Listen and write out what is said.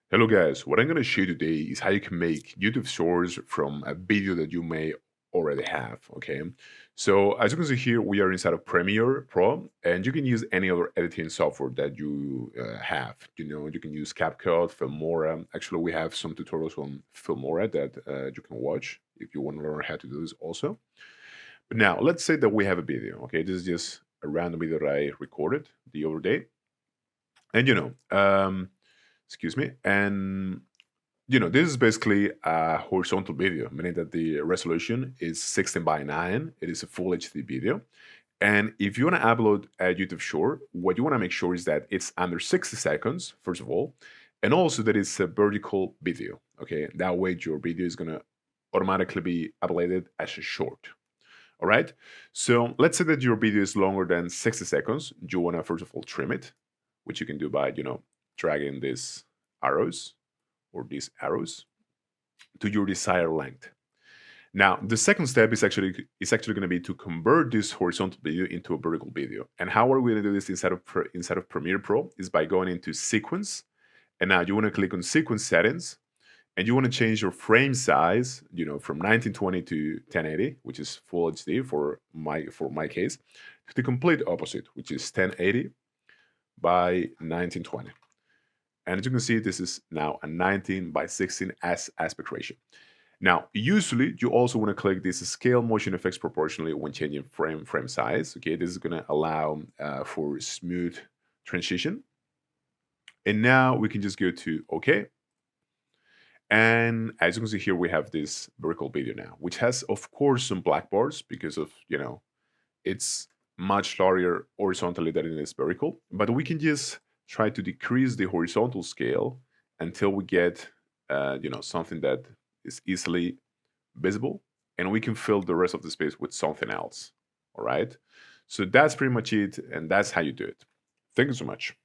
Hello guys, what I'm going to show you today is how you can make YouTube shorts from a video that you may already have, okay? So as you can see here, we are inside of Premiere Pro and you can use any other editing software that you have. You can use CapCut, Filmora. Actually, we have some tutorials on Filmora that you can watch if you want to learn how to do this also. But now, let's say that we have a video, okay? This is just a random video that I recorded the other day. And excuse me, and this is basically a horizontal video, meaning that the resolution is 16 by 9. It is a full HD video. And if you want to upload a YouTube short, what you want to make sure is that it's under 60 seconds, first of all, and also that it's a vertical video. Okay, that way your video is going to automatically be uploaded as a short. All right. So let's say that your video is longer than 60 seconds. You want to, first of all, trim it, which you can do by, dragging these arrows or these arrows to your desired length. Now, the second step is actually going to be to convert this horizontal video into a vertical video. And how are we going to do this inside of Premiere Pro is by going into Sequence, and now you want to click on Sequence Settings, and you want to change your frame size, from 1920 to 1080, which is Full HD for my case, to the complete opposite, which is 1080 by 1920. And as you can see, this is now a 19 by 16 aspect ratio. Now, usually you also want to click this scale motion effects proportionally when changing frame size. Okay, this is going to allow for smooth transition. And now we can just go to OK. And as you can see here, we have this vertical video now, which has, of course, some black bars because of, it's much larger horizontally than it is vertical. But we can just try to decrease the horizontal scale until we get, something that is easily visible, and we can fill the rest of the space with something else. All right. So that's pretty much it, and that's how you do it. Thank you so much.